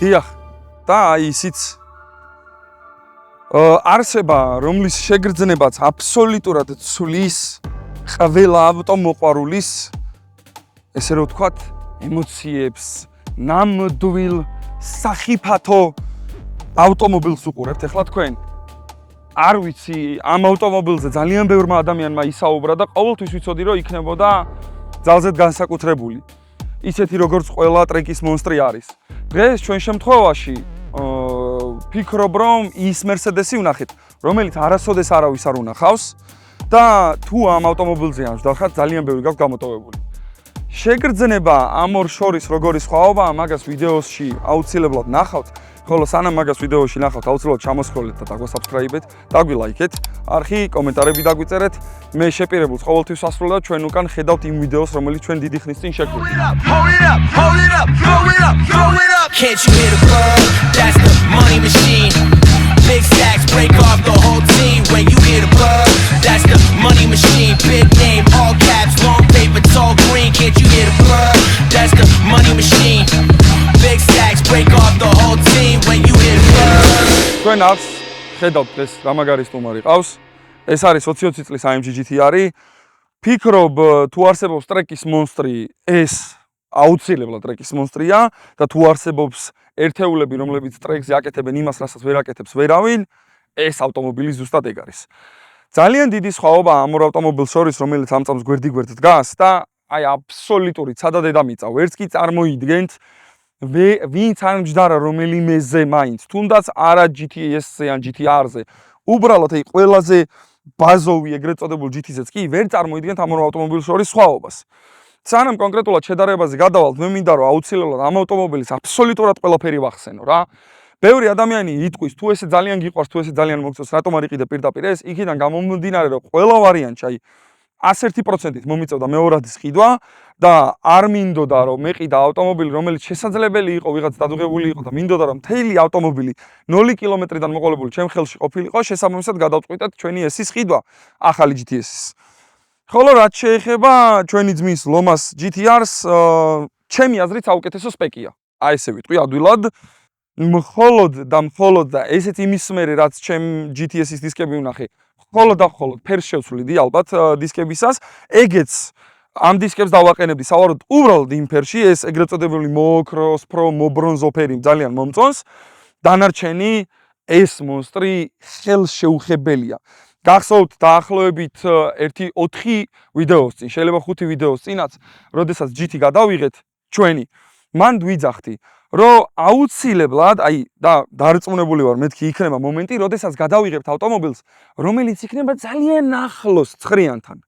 დიახ. და აი ისიც არსება, რომლის შეგრძნებაც აბსოლუტურად ცვლის ყველა ავტომოყვარულის ესე რომ ვთქვათ, ემოციებს, ნამდვილ სახიფათო ავტომობილს უყურებთ. ეხლა თქვენ არ ვიცი, ამ ავტომობილზე ძალიან ბევრმა ადამიანმა ისაუბრა და ყოველთვის ვიცოდი, რომ იქნებოდა ძალზედ განსაკუთრებული. ისეთი როგორც ყველა ტრეკის მონსტრი არის. დღეს ჩვენ შემთხვევაში ფიქრობ, რომ ის Mercedes-ი ვნახეთ, რომელიც არასოდეს არავის არ უნახავს და თუ ამ ავტომობილზე ამ ვდახართ, ძალიან ბევრი გაქვს გამოტოვებული. შეგრძნება ამ ორ შორის როგორი სხვაობაა, მაგას ვიდეოში აუცილებლად ნახავთ, ხოლო სანამ მაგას ვიდეოში ნახავთ, აუცილებლად ჩამოსხვალეთ და დაგვასაბსქრაიბეთ, დაგვილაიქეთ, არხი, კომენტარები დაგვიწერეთ. მე შეპირებულს ყოველთვის ვასრულებ, ჩვენ უკან ხედავთ იმ ვიდეოს, რომელიც ჩვენ დიდი ხნის წინ შეგვიძლია. Can't you hear the bird? That's the money machine. Big stacks break off the whole team when you hear the bird. That's the money machine. Big name, all caps, long paper, tall green. Can't you hear the bird? That's the money machine. Big stacks break off the whole team when you hear the bird. თქვენ აქვს ხედავთ ეს რა მაგარი სტუმარი ყავს. ეს არის 20-20 წლის AMG GT-არი. ფიქრობ თუ არსებობს ტრეკის მონსტრი, ეს აუცილებლად ტრეკის მონსტრია და თუ არსებობს ერთეულები, რომლებიც ტრეკზე აკეთებენ იმას, რასაც ვერ აკეთებს ვერავინ, ეს ავტომობილი ზუსტად ეგ არის. ძალიან დიდი სხვაობაა ამ ორ ავტომობილს შორის, რომელიც ამ წამს გვერდიგვერდ დგას და აი აბსოლუტური ცადა დედამიწა, ვერც კი წარმოიდგენთ ვინც არ მჯდარა რომელიმეზე მაინც, თუნდაც არა GTS-ზე ან GT-R-ზე, უბრალოდ აი ყველაზე ბაზოვი ეგრეთ წოდებულ GT-ზეც კი ვერ წარმოიდგენთ ამ ორ ავტომობილს შორის სხვაობას. სანამ კონკრეტულად შედარებაზე გადავალთ, მე მინდა რომ აუცილებლად ამ ავტომობილის აბსოლუტურად ყველაფერი ვახსენო რა. ბევრი ადამიანი იტყვის, თუ ესე ძალიან გიყვარს, თუ ესე ძალიან მოგწონს, რატომ არ იყიდე პირდაპირ ეს? იქიდან გამომდინარე, რომ ყველა ვარიანტში აი 101%-ით მომიწევდა მეორადის ყიდვა და არ მინდოდა რომ მეყიდა ავტომობილი, რომელიც შესაძლებელი იყო ვიღაც დადუღებული იყო და მინდოდა რომ მთელი ავტომობილი 0 კილომეტრიდან მოყოლებული ჩემ ხელში ყოფილიყო, შესაბამისად გადავწყვიტეთ ჩვენი ესის ყიდვა, ახალი GTS-ის. ხოლო რაც შეეხება ჩვენი ძმის ლომას GT-R-ს, ჩემი აზრით საუკეთესო სპეკია. აი ესე ვიტყვი ადვილად. მხოლოდ და ესეც იმის მერე რაც ჩემ GTS-ის დისკები ვნახე, მხოლოდ ფერს შევცვლიდი ალბათ დისკებისას. ეგეც ამ დისკებს დავაყენებდი სავარაუდოდ უბრალოდ იმ ფერში, ეს ეგრეთ წოდებული მოოქროს, მობრონზო ფერი ძალიან მომწონს. დანარჩენი ეს მონსტრი ხელშეუხებელია. გახსოვთ დაახლოებით 1-4 ვიდეოს წინ, შეიძლება 5 ვიდეოს წინაც, როდესაც GT გადავიღეთ ჩვენი, მან ვიძახდი, რომ აუცილებლად, აი და დარწმუნებული ვარ, მეთქი იქნება მომენტი, როდესაც გადავიღებთ ავტომობილს, რომელიც იქნება ძალიან ახლოს 9-დან.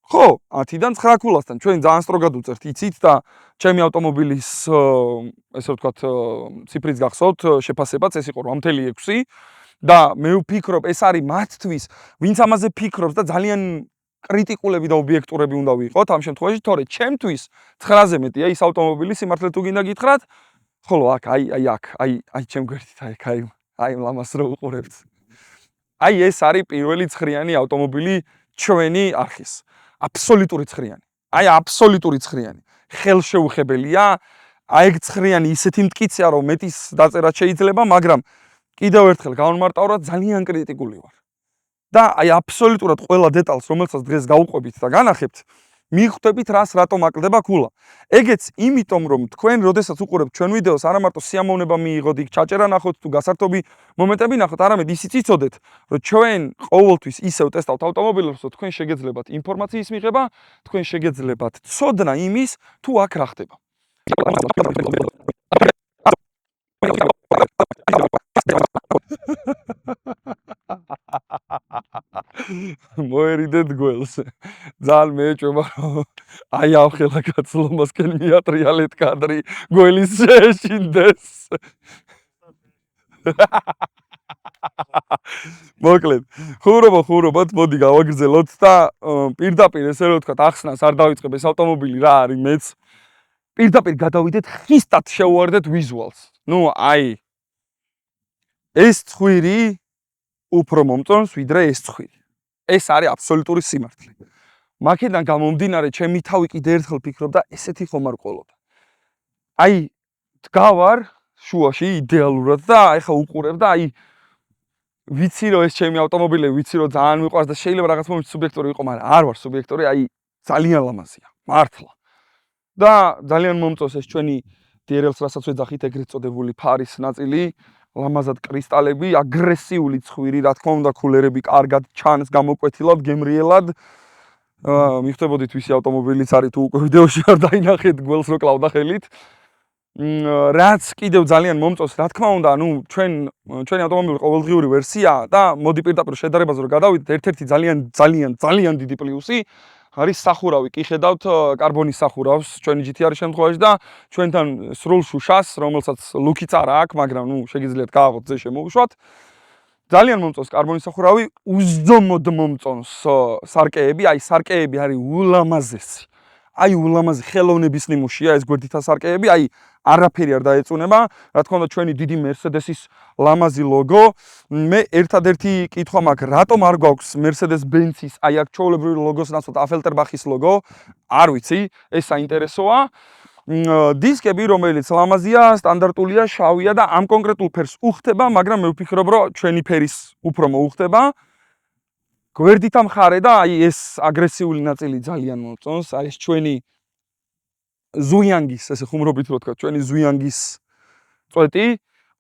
ხო, 10-დან 9-ქულასთან ჩვენ ძალიან სტროგად უწერთ, იცით და ჩემი ავტომობილის ესე ვთქვათ ციფრიც გახსოვთ, შეფასებაც ეს იყო 8.6 და მე ვფიქრობ, ეს არის მათთვის, ვინც ამაზე ფიქრობს და ძალიან კრიტიკულები და ობიექტურები უნდა ვიყოთ ამ შემთხვევაში, თორე ჩემთვის 9-ზე მეტია ის ავტომობილი, სიმართლე თუ გინდა გითხრათ, ხოლო აქ, აი ჩემ გვერდით, აი ლამას რო უყურებთ. აი ეს არის პირველი 9-იანი ავტომობილი ჩვენი არხის. აბსოლუტური 9-იანი. აი აბსოლუტური 9-იანი. ხელშეუხებელია. აი ეგ 9-იანი ისეთი მტკიცეა, რომ მეტის დაწერა შეიძლება, მაგრამ კიდევ ერთხელ გავმარტავრად ძალიან კრიტიკული ვარ. და აი აბსოლუტურად ყველა დეტალს, რომელსაც დღეს გავუყვებით და განახებთ, მიხვდებით რას რატომ აკლდება ქულა. ეგეც იმიტომ, რომ თქვენ როდესაც უყურებთ ჩვენ ვიდეოს, არა მარტო სიამოვნება მიიღოთ, იქ ჩაჭერა ნახოთ თუ გასართობი მომენტები ნახოთ, არამედ ისიც იცოდეთ, რომ ჩვენ ყოველთვის ისევ ტესტავთ ავტომობილებს, რომ თქვენ შეგეძლებათ ინფორმაციის მიღება, თქვენ შეგეძლებათ ცოდნა იმის, თუ აქ რა ხდება. მოერიდეთ გველს. ძალიან მეეჭვება, რომ აი ავხელა კაცლომასკენ მიატრიალეთ კადრი, გველის შეეშინდეს. მოკლედ, ხურობად მოდი გავაგრძელოთ და პირდაპირ ესე რომ ვთქვათ, ახსნას არ დავიწყებ ეს ავტომობილი რა არის მეც. პირდაპირ გადავიდეთ, ხისტად შევუვარდეთ ვიზუალს. ნუ აი ეს ცხვირი უფრო მომწონს ვიდრე ეს ცხვირი. ეს არის აბსოლუტური სიმართლე. მაქედან გამომდინარე, ჩემი თავი კიდე ერთხელ ფიქრობდა, ესეთი ხომ არ ყოლოდა. აი, დგავარ შუაში იდეალურად და ეხა უყურებ და აი ვიცი რომ ეს ჩემი ავტომობილები ვიცი რომ ძალიან მიყვარს და შეიძლება რაღაც მომენტში სუბიექტური იყო, მაგრამ არ ვარ სუბიექტური, აი ძალიან ლამაზია, მართლა. და ძალიან მომწონს ეს ჩვენი DRL-ს, რასაც ვეძახით, ეგრეთ წოდებული ფარის ნაწილი, ლამაზად კრისტალები, აგრესიული ცხვირი, რა თქმა უნდა, კულერები კარგად ჩანს, გამოკვეთილად, გემრიელად. მიხვდებოდით ვისი ავტომობილიც არის თუ უკვე ვიდეოში არ დაინახეთ გველს რო კლავდა ხელით. რაც კიდევ ძალიან მომწონს, რა თქმა უნდა, ანუ ჩვენი ავტომობილის ყოველდღიური ვერსია და მოდი პირდაპირ შედარებაზე რომ გადავიდეთ, ერთ-ერთი ძალიან დიდი პლუსი არის სახურავი. კი ხედავთ კარბონის სახურავს ჩვენი GT-რის შემთხვევაში და ჩვენთან სრულ შუშას, რომელსაც ლუკიც არ აქვს, მაგრამ შეგიძლიათ გააღოთ ზე შემოუშვათ. ძალიან მომწონს კარბონის სახურავი, უზომოდ მომწონს სარკეები, აი სარკეები არის ულამაზესი. აი ულამაზი ხელოვნების ნიმუშია ეს გვერდითა სარკეები, აი არაფერი არ დაეწუნება, რა თქმა უნდა ჩვენი დიდი Mercedes-ის ლამაზი ლოგო. მე ერთადერთი კითხვა მაქვს, რატომ არ გვაქვს Mercedes-Benz-ის აი აქ ჩვეულებრივი ლოგოს ნაცვლად Affelterbach-ის ლოგო? არ ვიცი, ეს საინტერესოა. დისკები, რომელიც ლამაზია, სტანდარტულია, შავია და ამ კონკრეტულ ფერს უხდება, მაგრამ მე ვფიქრობ, რომ ჩვენი ფერის უფრო მოუხდება. გვერდითა მხარე და აი ეს აგრესიული ნაწილი ძალიან მომწონს, აი ეს ჩვენი ზუიანგის, ესე ხუმრობით რო თქვა, ჩვენი ზუიანგის წვეტი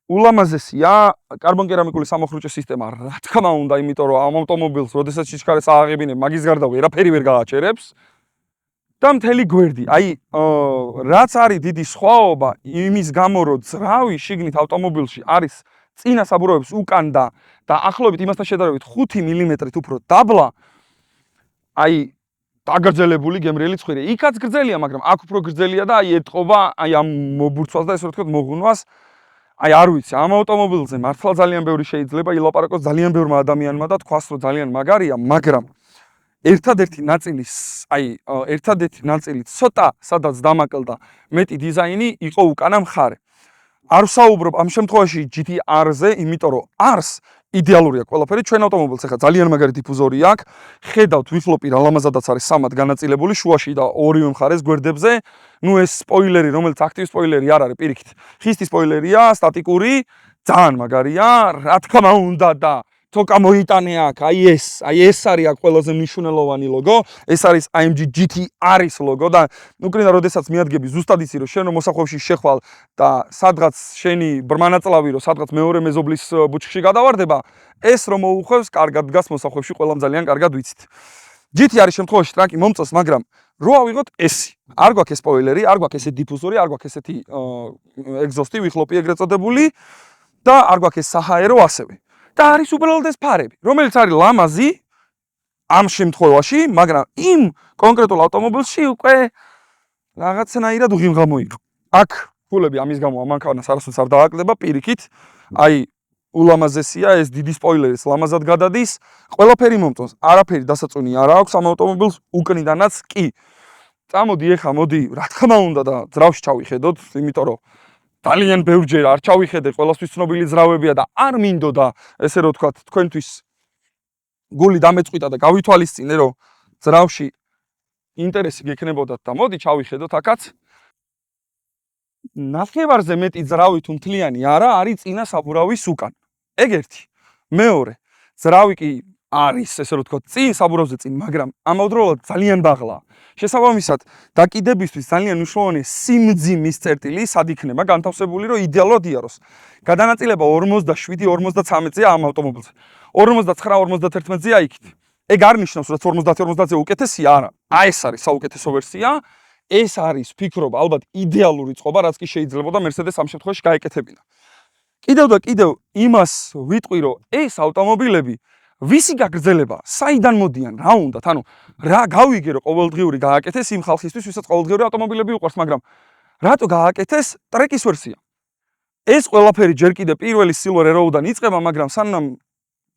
ულამაზესია, კარბონკერამიკული სამოხრუჭე სისტემა, რა თქმა უნდა, იმიტომ რომ ამ ავტომობილს, როდესაც სიჩქარეს ააღებინებ, მაგის გარდა ვერაფერი ვერ გააჩერებს. და მთელი გვერდი, აი რაც არის დიდი სხვაობა იმის გამო, რომ ძრავი შიგნით ავტომობილში არის წინა საბურავების უკან და ახლობით იმასთან შედარებით 5 მმ-ით უფრო დაბლა, აი დაგრძელებული გემრიელი ცხვირი. იქაც გრძელია, მაგრამ აქ უფრო გრძელია და აი ეტყობა აი ამ მობურცვას და ესე რომ ვთქვათ მოღუნვას. აი არ ვიცი, ამ ავტომობილზე მართლა ძალიან ბევრი შეიძლება ილაპარაკოს ძალიან ბევრმა ადამიანმა და თქვას რომ ძალიან მაგარია, მაგრამ ერთადერთი ნაწილი ცოტა სადაც დამაკლდა მეტი დიზაინი იყო უკანა მხარე. არ ვსაუბრობ ამ შემთხვევაში GT-R-ზე, იმიტომ რომ R-ს იდეალურია ყველაფერი, ჩვენ ავტომობილს ახლა ძალიან მაგარი დიფუზორი აქვს. ხედავთ ვიხლოპი რა ლამაზადაც არის სამად განაწილებული შუაში და ორივე მხარეს გვერდებზე. ეს სპოილერი, რომელიც აქტივი სპოილერი არ არის, პირიქით. ხისტი სპოილერია, სტატიკური, ძალიან მაგარია, რა თქმა უნდა და თოკა მოიტანე აქ, აი ეს არის აქ ყველაზე მნიშვნელოვანი ლოგო, ეს არის AMG GT-R-ის ლოგო და უკრინა როდესაც მიადგები ზუსტად იცი რომ შენ რომ მოსახვევში შეხვალ და სადღაც შენი ბრმანაწლავი რომ სადღაც მეორე მეზობლის ბუჩქში გადავარდება, ეს რომ მოუხვევს, კარგად დგას მოსახვევში, ყველამ ძალიან კარგად ვიცით. GT-R-ის შემთხვევაში ტრაკი მომწონს, მაგრამ რო ავიღოთ ესი, არ გვაქვს ეს სპოილერი, არ გვაქვს ესეთი დიფუზორი, არ გვაქვს ესეთი ეგზოსტი, ვიხლოპი ეგრეთ წოდებული და არ გვაქვს ეს საჰაერო ასევე. და არის უბრალოდ ეს ფარები, რომელიც არის ლამაზი ამ შემთხვევაში, მაგრამ იმ კონკრეტულ ავტომობილში უკვე რაღაცნაირად უღიმღამოიყო. აქ ფულები ამის გამო ამანქანას არასდროს არ დააკლდება, პირიქით, აი ულამაზესია, ეს დიდი სპოილერიც ლამაზად გადადის, ყველაფერი მომწონს, არაფერი დასაწუნი არ აქვს ამ ავტომობილს, უკნიდანაც კი. წამოდი ეხა, მოდი, რა თქმა უნდა და ძრავში ჩავიხედოთ, იმიტომ რომ ძალიან ბევრჯერ არ ჩავიხედე, ყველასთვის ცნობილი ძრავებია და არ მინდოდა, ესე რომ ვთქვათ, თქვენთვის გული დამეწყვიტა და გავითვალისწინე, რომ ძრავში ინტერესი გექნებოდათ და მოდი ჩავიხედოთ აქაც. ნახევარზე მეტი ძრავი თუ მთლიანი არა არის წინა საბურავის უკან. ეგ ერთი. მეორე, ძრავი კი არის, ესე რომ ვთქვათ, წინ საბურავზე წინ, მაგრამ ამავდროულად ძალიან ბაღლაა. შესაბამისად, დაკიდებისთვის ძალიან მნიშვნელოვანი სიმძიმის წერტილი სად იქნება განთავსებული, რომ იდეალურად იაროს. გადანაწილება 47-53-ია ამ ავტომობილზე. 49-51-ია იქით. ეგ არ ნიშნავს, რომ 50-50-ზე უკეთესია, არა. აი ეს არის საუკეთესო ვერსია. ეს არის, ვფიქრობ, ალბათ იდეალური წყობა, რაც კი შეიძლებოდა Mercedes ამ შემთხვევაში გაეკეთებინა. კიდევ და კიდევ იმას ვიტყვი, რომ ეს ავტომობილები ვისი გაგრძელება, საიდან მოდიან, რა უნდათ, ანუ რა გავიგე რომ ყოველდღიური გააკეთეს იმ ხალხისთვის, ვისაც ყოველდღიური ავტომობილები უყვარს, მაგრამ რატო გააკეთეს ტრეკის ვერსია? ეს ყველაფერი ჯერ კიდე პირველი Silver Arrow-დან იწყება, მაგრამ სანამ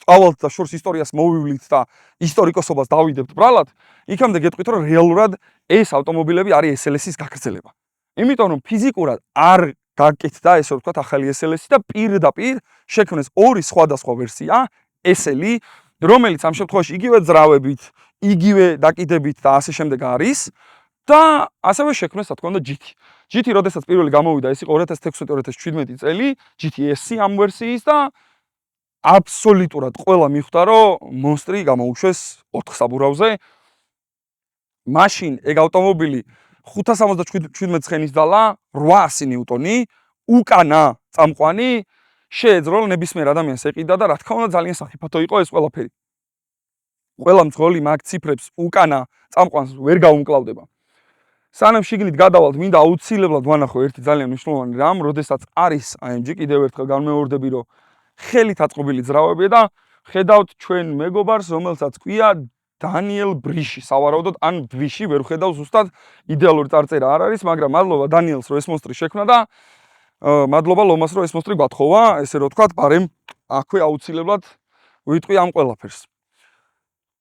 წავალთ და შორს ისტორიას მოვივლით და ისტორიკოსობას დავიდებთ ბრალად, იქამდე გეტყვით რომ რეალურად ეს ავტომობილები არის SLS-ის გაგრძელება. იმიტომ რომ ფიზიკურად არ გაკეთდა ესე ვთქვათ ახალი SLS-ი და პირდაპირ შექმნეს ორი სხვადასხვა ვერსია SL-ი, რომელიც ამ შემთხვევაში იგივე ძრავებით, იგივე დაკიდებით და ასე შემდეგ არის და ასევე შექმნეს, რა თქმა უნდა, GT. GT როდესაც პირველი გამოვიდა, ეს იყო 2016-2017 წელი, GT-S ამ ვერსიის და აბსოლუტურად ყველა მიხვდა, რომ მონსტრი გამოუშვეს 4 საბურავზე. მაშინ ეგ ავტომობილი 577 ცხენის დალა, 800 ნიუტონი, უკანა წამყვანი შეეძროლა ნებისმიერ ადამიანს ეყიდა და რა თქმა უნდა ძალიან სახიფათო იყო ეს ყველაფერი. ყველა მძღოლი მაგ ციფრებს უკანა წამყვანს ვერ გაუმკლავდება. სანამ შიგნით გადავალთ, მინდა აუცილებლად ვანახო ერთი ძალიან მნიშვნელოვანი რამ, როდესაც არის AMG, კიდევ ერთხელ განმეორდები, რომ ხელით აწყობილი ძრავებია და ხედავთ ჩვენ მეგობარს, რომელსაც ქვია დანიელ ბრიში, სავარაუდოდ ან ბვიში, ვერ ხედავ ზუსტად, იდეალური წარწერა არ არის, მაგრამ მადლობა დანიელს, რომ ეს მონსტრი შექმნა და მადლობა ლომას, რომ ეს მონსტრი გვათხოვა, ესე რომ ვთქვათ, ბარემ აქვე აუცილებლად ვიტყვი ამ ყველაფერს.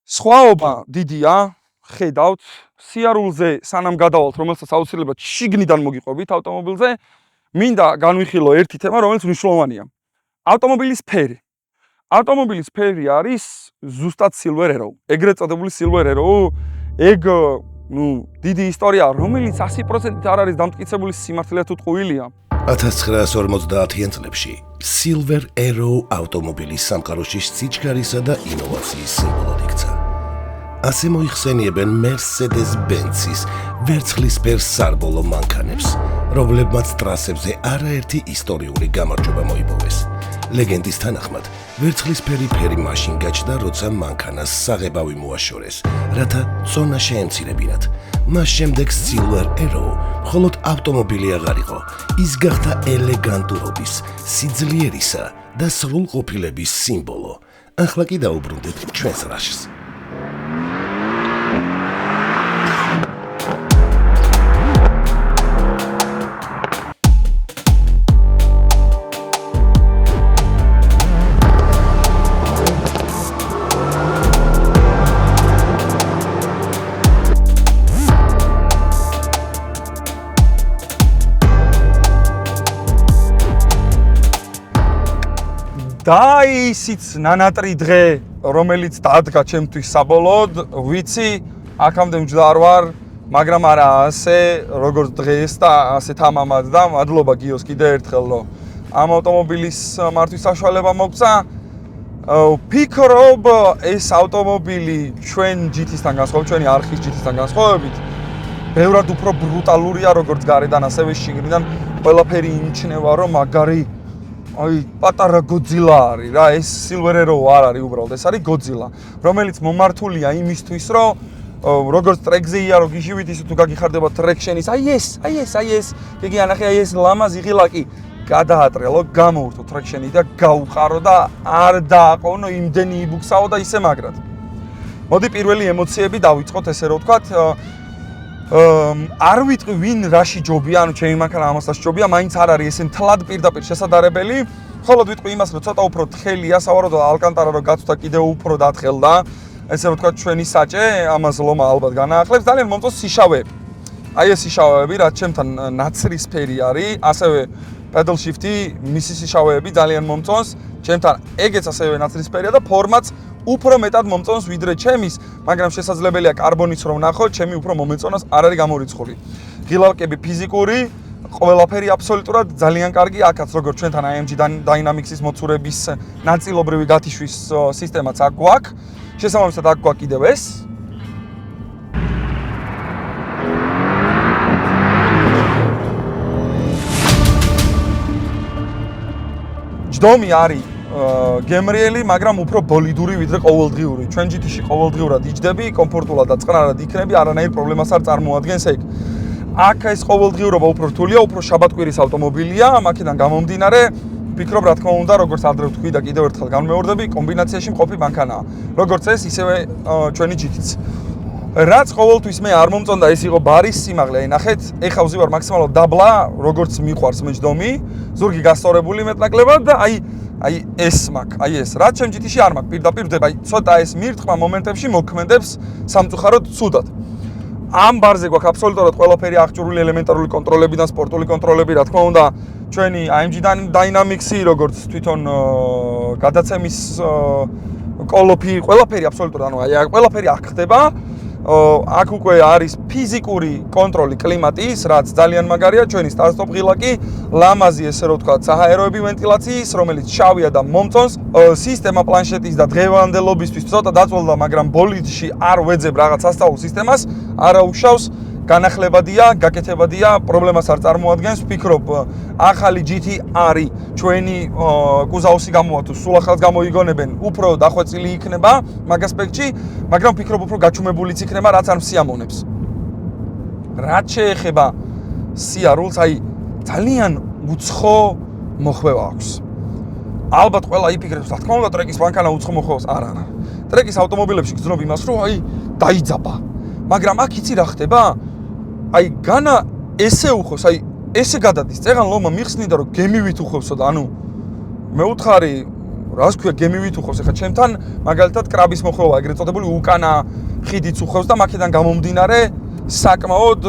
სხვაობა დიდია, ხედავთ, სიარულზე სანამ გადავალთ, რომელსაც აუცილებლად შიგნიდან მოგიყვებით ავტომობილზე, მინდა განვიხილო ერთი თემა, რომელიც მნიშვნელოვანია. ავტომობილის ფერი. ავტომობილის ფერი არის ზუსტად Silver Arrow. ეგრეთ წოდებული Silver Arrow, ეგ დიდი ისტორია, რომელიც 100% არ არის დამტკიცებული სიმართლეა თუ ტყუილია. 1950-იან წლებში Silver Arrow ავტომობილის სამყაროში სიჩქარისა და ინოვაციის სიმბოლოდ იქცა. ასე მოიხსენიებენ Mercedes-Benz-ის ვერცხლისფერ სარბოლო მანქანებს, რომლებმაც ტრასებზე არაერთი ისტორიული გამარჯვება მოიპოვეს. ლეგენდის თანახმად, ვერცხლისფერი ფერი მაშინ გაჩნდა, როცა მანქანას საღებავი მოაშორეს, რათა წონა შეემცირებინათ. მას შემდეგ Silver Arrow მხოლოდ ავტომობილი აღარ იყო, ის გახდა ელეგანტურობის, სიძლიერისა და სრულყოფილების სიმბოლო. ახლა კი დაუბრუნდეთ ჩვენს რაშს. და ისიც ნანატრი დღე, რომელიც დადგა ჩემთვის საბოლოოდ, ვიცი, აქამდე მჯდარ ვარ, მაგრამ არა ასე, როგორც დღეს და ასე თამამად და მადლობა გიოს კიდე ერთხელ, რომ ამ ავტომობილის მართვის საშუალება მოგცა. ვფიქრობ, ეს ავტომობილი ჩვენ GT-სთან განსხვავებით, ჩვენი არხის GT-სთან განსხვავებით, ბევრად უფრო ბრუტალურია, როგორც გარედან, ასევე შიგნიდან ყველაფერი იმჩნევა, რომ მაგარი პატარა Godzilla არის რა, ეს Silver Arrow არ არის უბრალოდ, ეს არის Godzilla, რომელიც მომართულია იმისთვის, რომ როგორც ტრეკზე იარო გიჟივით, ისე თუ გაგიხარდება ტრეკშენის, აი ეს, იგი ანახე, აი ეს ლამაზი ღილაკი, გადაატრელო, გამოურთო ტრეკშენი და გაუყარო და არ დააყოვნო იმდენი იბუქსაო და ისე მაგრად. მოდი პირველი ემოციები დავიწყოთ, ესე რომ ვთქვათ, არ ვიტყვი ვინ რაში ჯობია, ანუ ჩემი მანქანა ამასაც ჯობია, მაინც არ არის ესე მთლად პირდაპირ შესაძლებელი. მხოლოდ ვიტყვი იმას, რომ ცოტა უფრო თხელია, სავარაუდოდ ალკანტარა რო გაწვდა კიდევ უფრო დათხელდა. ესე რომ ვთქვათ, ჩვენი საჭე ამას ლომა ალბათ განაახლებს, ძალიან მომწონს სიშავეები. აი ეს სიშავეები, რაც ჩემთან ნაცრისფერი არის, ასევე pedal shift-ი, მისი სიშავეები ძალიან მომწონს. ჩემთან ეგეც ასევე ნაცრისფერია და ფორმაც უფრო მეტად მომწონს ვიდრე ჩემის, მაგრამ შესაძლებელია კარბონიც რომ ნახო, ჩემი უფრო მომეწონას, არ არის გამორიცხული. ღილაკები ფიზიკური, ყველაფერი აბსოლუტურად ძალიან კარგი, აქაც როგორც ჩვენთან AMG Dynamics-ის მოცურების ნაწილობრივი გათიშვის სისტემაც აქ გვაქვს. შესაბამისად აქ გვაქვს კიდევ ეს. ჯდომი არის გემრიელი, მაგრამ უფრო ბოლიდური ვიდრე ყოველდღიური. ჩვენ GT-ში ყოველდღიურად იჯდები, კომფორტულად და წყნარად იქნები, არანაირ პრობლემას არ წარმოადგენს ეგ. აქ ეს ყოველდღიურობა უფრო რთულია, უფრო შაბათკვირის ავტომობილია, აქედან გამომდინარე, ვფიქრობ, რა თქმა უნდა, როგორც ადრე ვთქვი და კიდევ ერთხელ განმეორდები, კომბინაციაში მყოფი მანქანაა. როგორც ეს, ისევე ჩვენი GT-ც. რაც ყოველთვის მე არ მომწონდა, ეს იყო ბარის სიმაღლე, აი ნახეთ, ეხლა ვზივარ მაქსიმალურად დაბლა, როგორც მიყვარს მე ჯდომი, ზურგი გასწორებული მეტნაკლებად და აი ეს მაქვს, აი ეს. რაც ჩემ GT-ში არ მაქვს, პირდაპირ ვდება, აი ცოტა ეს მირტყმა მომენტებში მოქმედებს სამწუხაროდ ცუდად. ამ ბარზე გვაქვს აბსოლუტურად ყველაფერი აღჭურვილი ელემენტარული კონტროლებიდან სპორტული კონტროლები, რა თქმა უნდა, ჩვენი AMG Dynamics-ი, როგორც თვითონ გადაცემის კოლოფი, ყველაფერი აბსოლუტურად, ანუ აი ყველაფერი აქ ხდება. აქ უკვე არის ფიზიკური კონტროლი კლიმატის, რაც ძალიან მაგარია, ჩვენი სტარტ-სტოპ ღილაკი, ლამაზი ესე რომ ვთქვათ, საჰაეროები ვენტილაციის, რომელიც შავია და მომწონს. სისტემა პლანშეტის და დღევანდელობისთვის ცოტა დაწოლდა, მაგრამ ბოლიდში არ ვეძებ რაღაც სასწაულ სისტემას, არა უშავს. განახლებადია, გაკეთებადია, პრობლემას არ წარმოადგენს. ვფიქრობ, ახალი GT-R ჩვენი კუზაუსი გამოვა თუ სულ ახალს გამოიგონებენ, უფრო დახვეწილი იქნება მაგ ასპექტში, მაგრამ ვფიქრობ, უფრო გაჩუმებულიც იქნება, რაც არ მსიამოვნებს. რაც შეეხება სიარულს, აი ძალიან უცხო მოხვევა აქვს. ალბათ ყველა იფიქრებს, რა თქმა უნდა, ტრეკის მანქანა უცხო მოხვევას არ არა. ტრეკის ავტომობილებში გძნობ იმას, რომ აი დაიძაბა. მაგრამ აქ იცი რა ხდება? აი განა ესე უხოს, აი ესე გადადის, წეღან ლომა მიხსნიდა რომ გემივით უხევსო და ანუ მე უთხარი, რას ქვია გემივით უხევს, ეხლა ჩემთან მაგალითად კრაბის მოხვევა, ეგრეთ წოდებული უკანა ხიდიც უხევს და მაქედან გამომდინარე საკმაოდ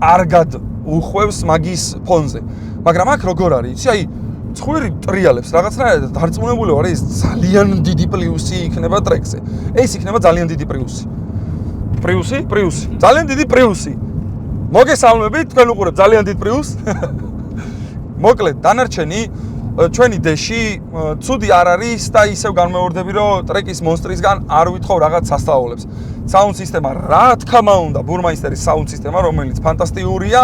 კარგად უხვევს მაგის ფონზე. მაგრამ აქ როგორ არის, იცი, აი ცხვირი ტრიალებს რაღაცნაირად დარწმუნებული ვარ, ეს ძალიან დიდი პლუსი იქნება ტრეკზე. ეს იქნება ძალიან დიდი პლუსი. პრიუსი, ძალიან დიდი პრიუსი. მოგესალმებით, თქვენ უყურებთ ძალიან დიდ პრიუსს. მოკლედ, დანარჩენი ჩვენი დეში ცუდი არ არის და ისევ განმეორდები, რომ ტრეკის მონსტრისგან არ ვითხოვ რაღაც სასწაულებს. საუნდ სისტემა, რა თქმა უნდა, ბურმაისტერის საუნდ სისტემა, რომელიც ფანტასტიკურია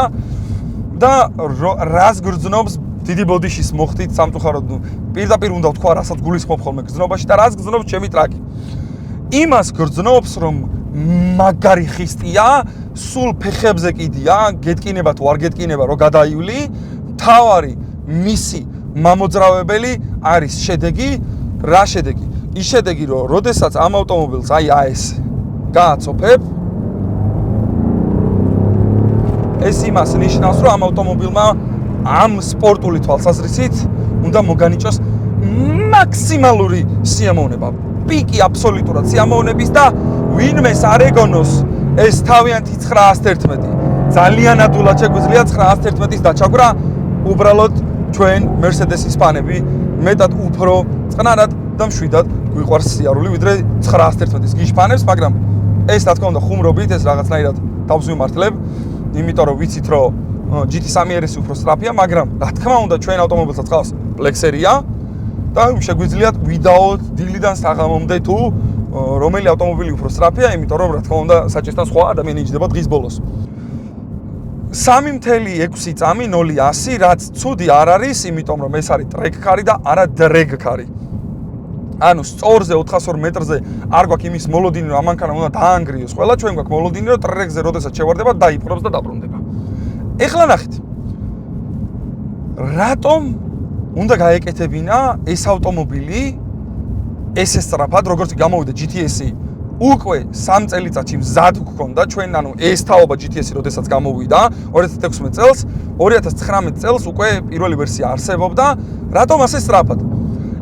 და რას გრძნობს დიდი ბოდიშის მოხდით სამწუხაროდ პირდაპირ უნდა ვთქვა, რასაც გულისხმობ ხოლმე გრძნობაში და რას გრძნობს ჩემი ტრაკი. იმას გრძნობს, რომ მაგარი ხისტია, სულ ფეხებზე კიდია, გეტკინება თუ არ გეტკინება, რომ გადაივლი, თავარი მისი მამოძრავებელი არის შედეგი, რა შედეგი? ის შედეგი, რომ როდესაც ამ ავტომობილს აი ეს გააცოფებ, ეს იმას ნიშნავს, რომ ამ ავტომობილმა ამ სპორტული თვალსაზრისით უნდა მოგანიჭოს მაქსიმალური სიამოვნება. პიკი აბსოლუტურად სიამოვნების და ვინმეს არ ეგონოს ეს თავიანთი 911. ძალიან ადულად შეგვიძლია 911-ის დაჩაგვრა, უბრალოდ ჩვენ Mercedes-ის ფანები მეტად უფრო წყნარად და მშვიდად გვიყვარს სიარული, ვიდრე 911-ის გიშფანებს, მაგრამ ეს რა თქმა უნდა ხუმრობით, ეს რაღაცნაირად თავს ვიმართლებ, იმიტომ რომ ვიცით, რომ GT3 RS უფრო სწრაფია, მაგრამ რა თქმა უნდა ჩვენ ავტომობილსაც ყავს Plexer-ია და შეგვიძლიათ ვიდაოთ დილიდან საღამომდე თუ რომელი ავტომობილი უფრო სწრაფია, იმიტომ რომ რა თქმა უნდა საჭესთან სხვა ადამიანი იჯდება დღის ბოლოს. 3.6 წამი 0-100, რაც ცუდი არ არის, იმიტომ რომ ეს არის ტრეკ კარი და არა დრეგ კარი. ანუ სწორზე 402 მეტრზე არ გვაქვს იმის მოლოდინი, რომ ამანქანა უნდა დაანგრიოს. ყველა ჩვენ გვაქვს მოლოდინი, რომ ტრეკზე როდესაც შევარდება, დაიპყრობს და დაბრუნდება. ეხლა ნახეთ. რატომ უნდა გაეკეთებინა ეს ავტომობილი ესე სწრაფად, როგორც გამოვიდა GTS-ი უკვე 3 წელიწადში მზად გქონდა ჩვენ, ანუ ეს თაობა GTS-ი როდესაც გამოვიდა 2016 წელს, 2019 წელს უკვე პირველი ვერსია არსებობდა, რატომ ასე სწრაფად?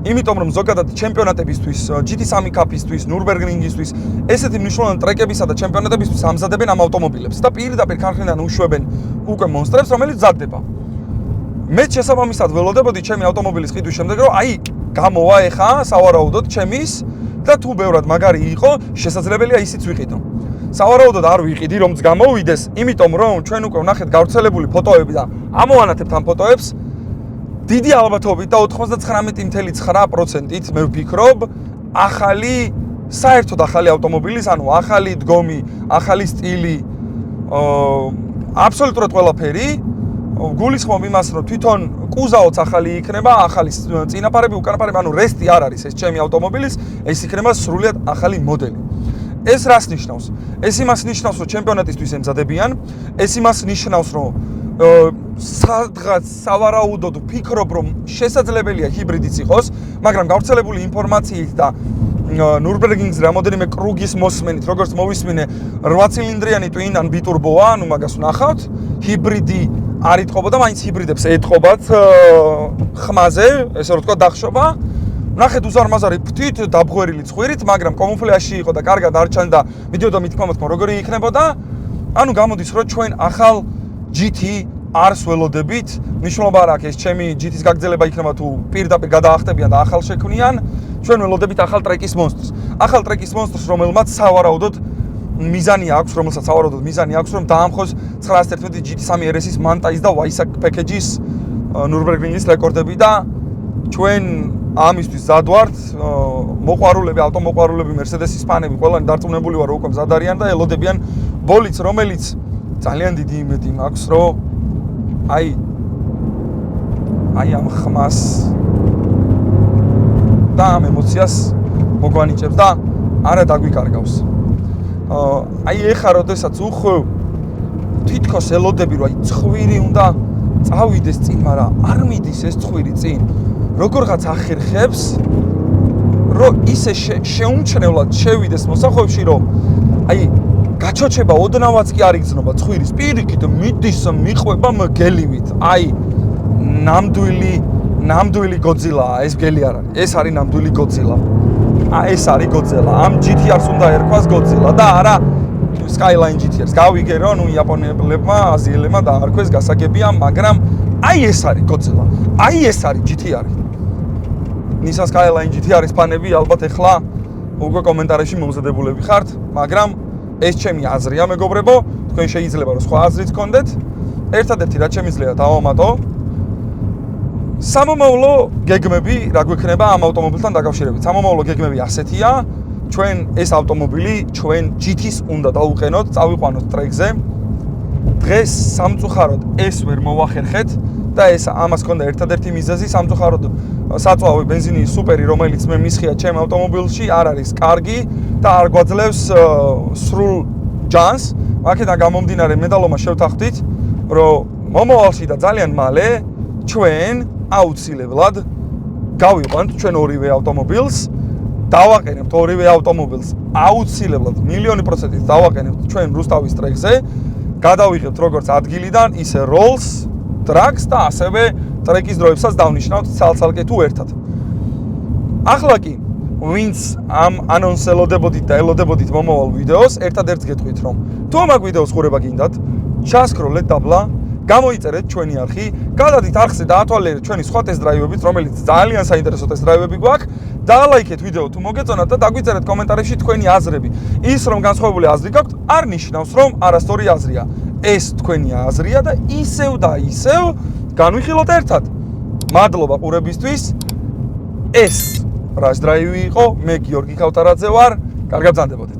იმიტომ რომ ზოგადად ჩემპიონატებისთვის, GT3 Cup-ისთვის, Nürburgringისთვის ესეთი მნიშვნელოვანი ტრეკებისა და ჩემპიონატებისთვის ამზადებენ ამ ავტომობილებს და პირდაპირ ქარხნიდან უშვებენ უკვე მონსტრებს, რომელიც მზადდება. მე შესაბამისად ველოდებოდი ჩემი ავტომობილის ყიდვის შემდეგ, რომ აი გამოვა ეხა სავარაუდოდ ჩემის და თუ ბევრად მაგარი იყო, შესაძლებელია ისიც ვიყიდო. სავარაუდოდ არ ვიყიდი, რომც გამოვიდეს, იმიტომ რომ ჩვენ უკვე ვნახეთ გავრცელებული ფოტოები და ამოვანათებთ ამ ფოტოებს. დიდი ალბათობით და 99.9%-ით მე ვფიქრობ, ახალი, საერთოდ ახალი ავტომობილის, ანუ ახალი დგომი, ახალი სტილი, აბსოლუტურად ყველაფერი, გულისხმობ იმას, რომ თვითონ კუზაოც ახალი იქნება, ახალი წინაპარები, უკანაფარები, ანუ რესტი არ არის ეს ჩემი ავტომობილის, ეს იქნება სრულიად ახალი მოდელი. ეს რას ნიშნავს? ეს იმას ნიშნავს, რომ ჩემპიონატისთვის ემზადებიან, ეს იმას ნიშნავს, რომ სადღაც სავარაუდოდ ვფიქრობ, რომ შესაძლებელია ჰიბრიდიც იყოს, მაგრამ გავრცელებული ინფორმაციით და Nürburgring's რამოდენიმე კრუგის მოსმენით, როგორც მოვისმინე, 8 ცილინდრიანი twin ან ბიტურბოა, ანუ მაგას ვნახავთ, ჰიბრიდი არ ეთყობოდა, მაინც ჰიბრიდებს ეთყობათ ხმაზე, ესე რომ თქვა დახშობა. ვნახეთ უზარმაზარი ფთით დაბღვერილი ცხვირით, მაგრამ კამუფლაჟში იყო და კარგად არ ჩანდა, მიდიოდა მითქმა როგორი იქნებოდა. ანუ გამოდის, რომ ჩვენ ახალ GT არს ველოდებით, მნიშვნელობა არ აქვს ეს ჩემი GT-ის გაგრძელება იქნება თუ პირდაპირ გადაახტებიან და ახალ შექმნიან, ჩვენ ველოდებით ახალ ტრეკის მონსტრს. ახალ ტრეკის მონსტრს, რომელმაც სავარაუდოდ მიზანი აქვს, რომელსაც სავარაუდოდ მიზანი აქვს, რომ დაამხოს 911 GT3 RS-ის მანტაის და Weissach package-ის Nürburgring-ის რეკორდები და ჩვენ ამისთვის მზად ვართ, მოყვარულები, ავტომოყვარულები, Mercedes-ის ფანები, ყველანი დარწმუნებული ვარ, რომ უკვე მზად არიან და ელოდებიან ბოლიც, რომელიც ძალიან დიდი იმედი მაქვს, რომ აი ამ ხმას და ამ ემოციას მოგვანიჭებს და არა დაგვიკარგავს. აი ეხა როდესაც უხვევ თითქოს ელოდები, რომ აი ცხვირი უნდა წავიდეს წინ, მაგრამ არ მიდის ეს ცხვირი წინ. როგორღაც ახერხებს, რომ ისე შეუმჩნევლად შევიდეს მოსახვევში, რომ აი გაჩოჩება ოდნავაც კი არ იგრძნობა ცხვირის პირიქით, მიდის მიყვება მგელივით. აი ნამდვილი გოძილაა, ეს მგელი არ არის. ეს არის ნამდვილი გოძილა. ეს არის გოძილა. ამ GTR-ს უნდა ერქვას გოძილა და არა Skyline GTR-ს. გავიგე რომ ნუ იაპონელებმა, აზიელებმა დაარქვეს გასაგებია, მაგრამ აი ეს არის გოძილა. აი ეს არის GTR-ი. Nissan Skyline GTR-ის ფანები ალბათ ეხლა უკვე კომენტარებში მომზადებულები ხართ, მაგრამ ეს ჩემი აზრია, მეგობრებო, თქვენ შეიძლება რომ სხვა აზრიც გქონდეთ. ერთადერთი რაც შემიძლია დავამატო, სამომავლო გეგმები რა გვექნება ამ ავტომობილთან დაკავშირებით. სამომავლო გეგმები ასეთია, ჩვენ ეს ავტომობილი ჩვენ GT-ს უნდა დავუყენოთ, წავიყვანოთ ტრეკზე. დღეს სამწუხაროდ ეს ვერ მოვახერხეთ და ეს ამას ქონდა ერთადერთი მიზეზი, სამწუხაროდ საწვავი ბენზინის სუპერი, რომელიც მე მისხია ჩემ ავტომობილში, არ არის კარგი და არ გვაძლევს სრულ ჯანს. აქედან გამომდინარე მედალომა შევთანხმდით, რომ მომავალში და ძალიან მალე ჩვენ აუცილებლად გავიყვანთ ჩვენ ორივე ავტომობილს, დავაყენებთ ორივე ავტომობილს, აუცილებლად 1,000,000% დავაყენებთ ჩვენ რუსთავის ტრეკზე, გადავიღებთ როგორც ადგილიდან, ისე როლს, ტრაკს და ასევე ტრეკის დროებსაც დავნიშნავთ ცალ-ცალკე თუ ერთად. ახლა კი, ვინც ამ ანონს ელოდებოდით და ელოდებოდით მომავალ ვიდეოს, ერთადერთს გეტყვით, რომ თუ ამ ვიდეოს ყურება გინდათ, ჩასკროლეთ დაბლა, გამოიწერეთ ჩვენი არხი, გადადით არხზე დაათვალიერეთ ჩვენი სხვა ტესტ-დრაივებით, რომელიც ძალიან საინტერესო ტესტ-დრაივები გვაქვს, დალაიქეთ ვიდეო თუ მოგეწონათ და დაგვიწერეთ კომენტარებში თქვენი აზრები. ის რომ განსხვავებული აზრი გაქვთ, არ ნიშნავს რომ არასწორი აზრია. ეს თქვენი აზრია და ისევ და ისევ განვიხილოთ ერთად. მადლობა ყურებისთვის. ეს Rush Drive იყო, მე გიორგი ქავთარაძე ვარ. კარგად ბრძანდებოდეთ.